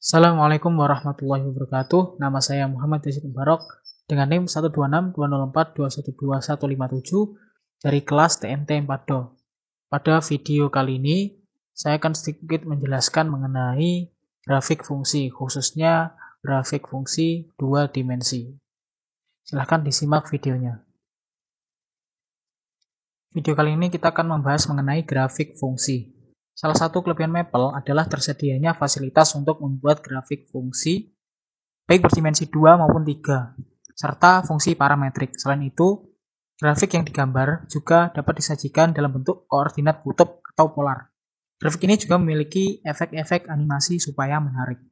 Assalamualaikum warahmatullahi wabarakatuh. Nama saya Muhammad Yazid Mubarok dengan NIM 1262042125157 dari kelas TMT 4Do. Pada video kali ini, saya akan sedikit menjelaskan mengenai grafik fungsi, khususnya grafik fungsi dua dimensi. Silahkan disimak videonya. Video kali ini kita akan membahas mengenai grafik fungsi. Salah satu kelebihan Maple adalah tersedianya fasilitas untuk membuat grafik fungsi baik berdimensi 2 maupun 3, serta fungsi parametrik. Selain itu, grafik yang digambar juga dapat disajikan dalam bentuk koordinat kutub atau polar. Grafik ini juga memiliki efek-efek animasi supaya menarik.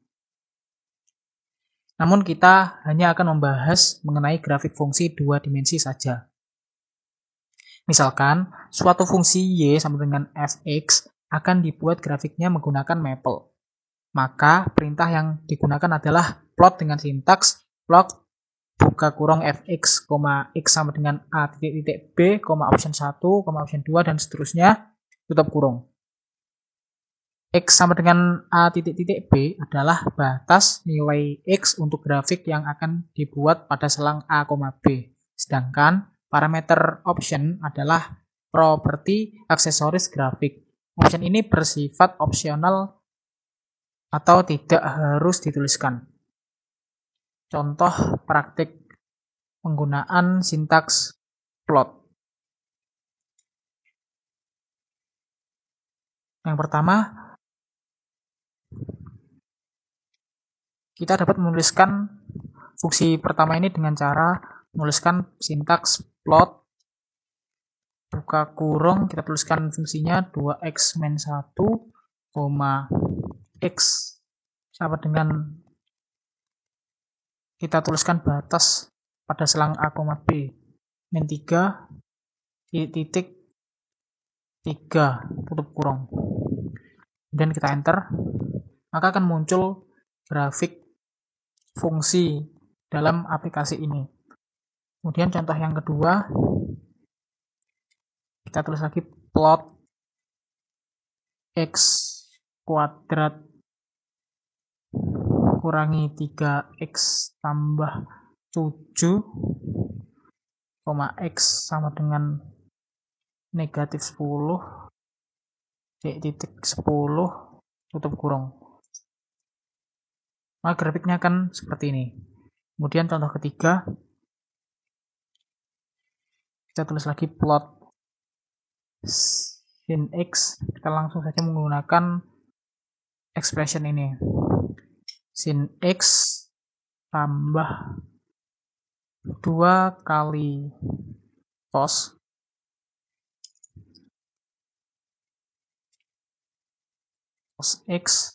Namun kita hanya akan membahas mengenai grafik fungsi dua dimensi saja. Misalkan, suatu fungsi y sama dengan fx akan dibuat grafiknya menggunakan Maple. Maka perintah yang digunakan adalah plot dengan sintaks plot buka kurung fx, x sama dengan a titik b, option 1, option 2, dan seterusnya, tutup kurung. X sama dengan a titik b adalah batas nilai x untuk grafik yang akan dibuat pada selang a, b. Sedangkan parameter option adalah properti aksesoris grafik. Option ini bersifat opsional atau tidak harus dituliskan. Contoh praktik penggunaan sintaks plot. Yang pertama, kita dapat menuliskan fungsi pertama ini dengan cara menuliskan sintaks plot buka kurung, kita tuliskan fungsinya 2x min 1, x sama dengan kita tuliskan batas pada selang a, b min 3 titik 3 tutup kurung. Dan kita enter, maka akan muncul grafik fungsi dalam aplikasi ini. Kemudian contoh yang kedua, kita tulis lagi plot x kuadrat kurangi 3x tambah 7, x sama dengan negatif 10, titik 10, tutup kurung. Maka grafiknya akan seperti ini. Kemudian contoh ketiga, kita tulis lagi plot sin x, kita langsung saja menggunakan expression ini, sin x tambah 2 kali cos x,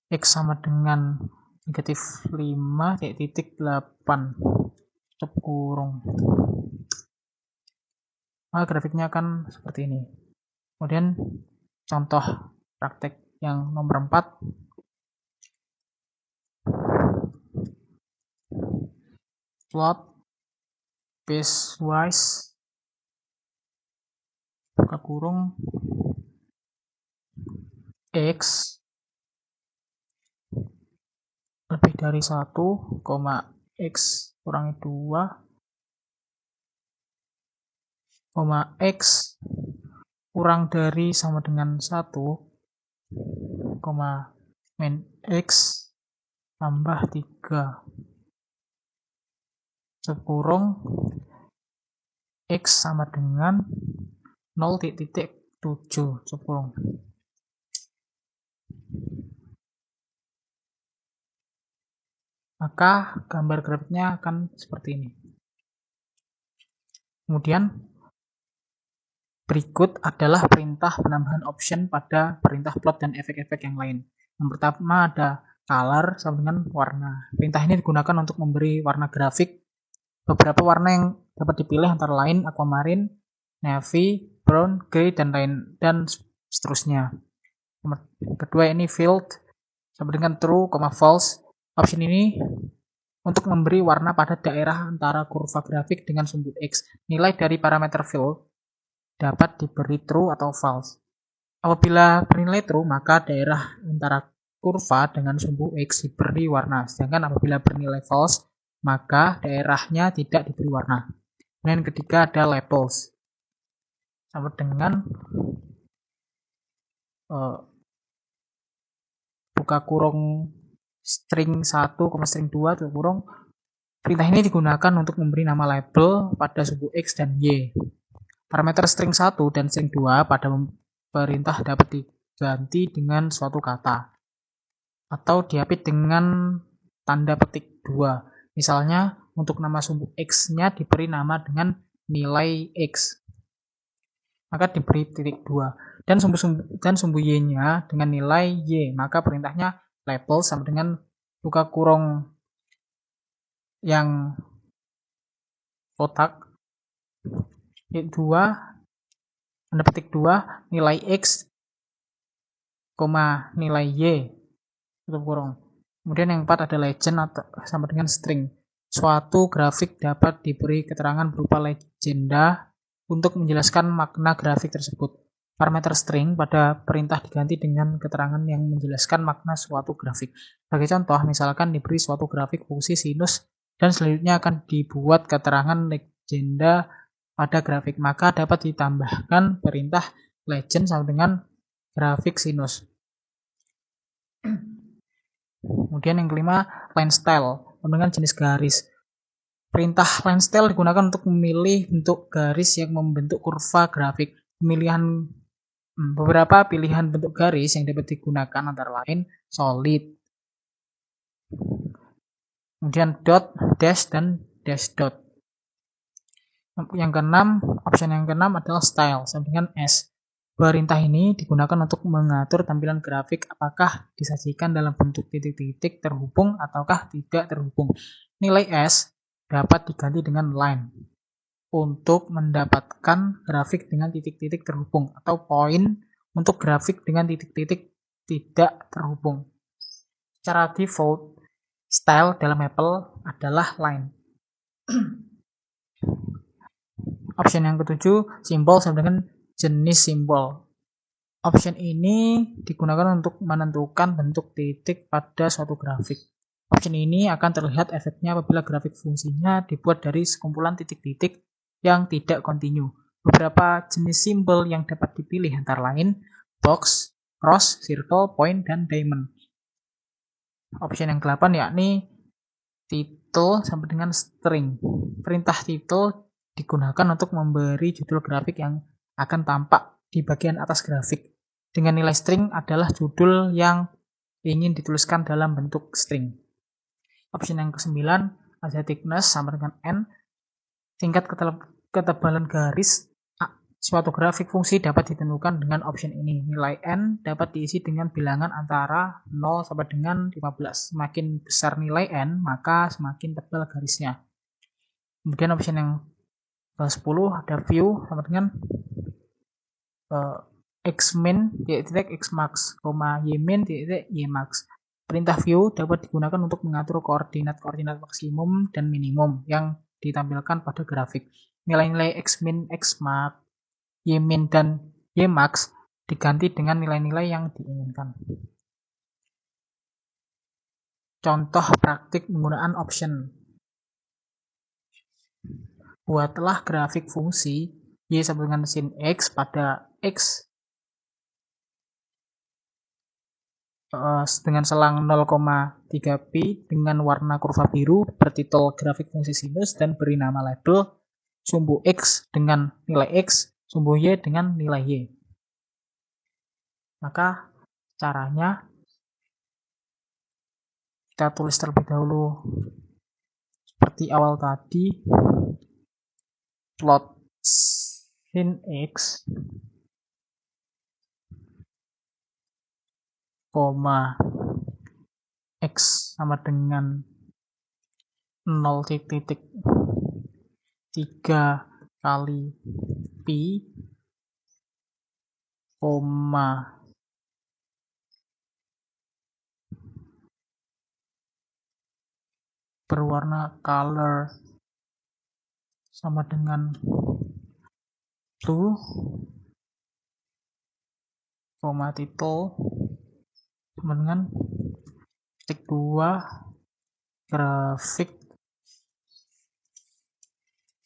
x sama dengan negatif 5, titik 8, tutup kurung. Maka grafiknya akan seperti ini. Kemudian contoh praktek yang nomor 4. Plot piecewise buka kurung x lebih dari 1, x kurangi 2, x kurang dari sama dengan 1, min x tambah 3 sekurung x sama dengan 0.7 sekurung. Maka gambar grafiknya akan seperti ini. Kemudian berikut adalah perintah penambahan option pada perintah plot dan efek-efek yang lain. Yang pertama ada color sama dengan warna. Perintah ini digunakan untuk memberi warna grafik. Beberapa warna yang dapat dipilih antara lain aquamarine, navy, brown, grey, dan seterusnya. Kedua ini field sama dengan true, false. Option ini untuk memberi warna pada daerah antara kurva grafik dengan sumbu X. Nilai dari parameter field dapat diberi true atau false. Apabila bernilai true, maka daerah antara kurva dengan sumbu X diberi warna. Sedangkan apabila bernilai false, maka daerahnya tidak diberi warna. Dan ketiga ada labels. Sama dengan buka kurung string 1, string 2, tutup kurung. Perintah ini digunakan untuk memberi nama label pada sumbu X dan Y. Parameter string 1 dan string 2 pada perintah dapat diganti dengan suatu kata atau diapit dengan tanda petik 2. Misalnya, untuk nama sumbu X-nya diberi nama dengan nilai X, maka diberi titik 2. Dan sumbu Y-nya dengan nilai Y, maka perintahnya label sama dengan buka kurung yang kotak titik 2 tanda petik 2 nilai X, nilai Y, tutup kurung. Kemudian yang 4 ada legend atau sama dengan string. Suatu grafik dapat diberi keterangan berupa legenda untuk menjelaskan makna grafik tersebut. Parameter string pada perintah diganti dengan keterangan yang menjelaskan makna suatu grafik. Sebagai contoh, misalkan diberi suatu grafik fungsi sinus dan selanjutnya akan dibuat keterangan legenda pada grafik, maka dapat ditambahkan perintah legend sama dengan grafik sinus. Kemudian yang kelima, line style dengan jenis garis. Perintah line style digunakan untuk memilih bentuk garis yang membentuk kurva grafik. Beberapa pilihan bentuk garis yang dapat digunakan antara lain solid, kemudian dot, dash, dan dash dot. Option yang keenam adalah style sama dengan S. Perintah ini digunakan untuk mengatur tampilan grafik apakah disajikan dalam bentuk titik-titik terhubung ataukah tidak terhubung. Nilai S dapat diganti dengan line untuk mendapatkan grafik dengan titik-titik terhubung atau point untuk grafik dengan titik-titik tidak terhubung. Secara default, style dalam Apple adalah line. Option yang ketujuh, simbol sama dengan jenis simbol. Option ini digunakan untuk menentukan bentuk titik pada suatu grafik. Option ini akan terlihat efeknya apabila grafik fungsinya dibuat dari sekumpulan titik-titik yang tidak kontinu. Beberapa jenis simbol yang dapat dipilih antara lain box, cross, circle, point, dan diamond. Option yang ke-8 yakni title sampai dengan string. Perintah title digunakan untuk memberi judul grafik yang akan tampak di bagian atas grafik. Dengan nilai string adalah judul yang ingin dituliskan dalam bentuk string. Option yang ke-9 ada thickness sama dengan N. Tingkat ketebalan garis suatu grafik fungsi dapat ditentukan dengan option ini. Nilai N dapat diisi dengan bilangan antara 0 sampai dengan 15. Semakin besar nilai N, maka semakin tebal garisnya. Kemudian option yang ke-10 ada view sama dengan xmin xmax, ymin ymax. Perintah view dapat digunakan untuk mengatur koordinat-koordinat maksimum dan minimum yang ditampilkan pada grafik. Nilai-nilai xmin, xmax, ymin, dan ymax diganti dengan nilai-nilai yang diinginkan. Contoh praktik penggunaan option. Buatlah grafik fungsi y sama dengan sin x pada x dengan selang 0,3 pi dengan warna kurva biru, bertitel grafik fungsi sinus dan beri nama label sumbu x dengan nilai x, sumbu y dengan nilai y. Maka caranya kita tulis terlebih dahulu seperti awal tadi, plot sin x, x sama dengan 0,3 kali pi, berwarna color sama dengan blue, koma titel sama dengan titik 2 grafik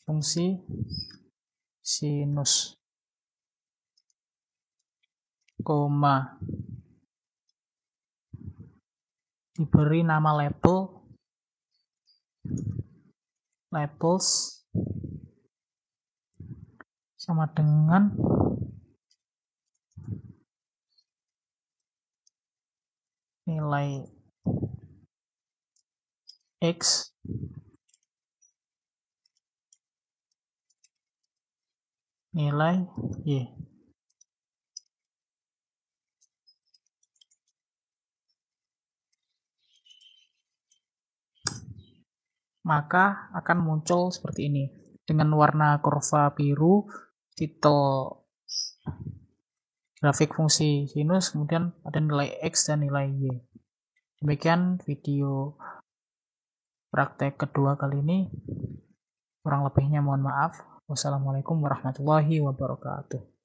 fungsi sinus, koma diberi nama labels sama dengan nilai X nilai Y. Maka akan muncul seperti ini dengan warna kurva biru titel grafik fungsi sinus, kemudian ada nilai X dan nilai Y. Demikian video praktek kedua kali ini. Kurang lebihnya mohon maaf. Wassalamualaikum warahmatullahi wabarakatuh.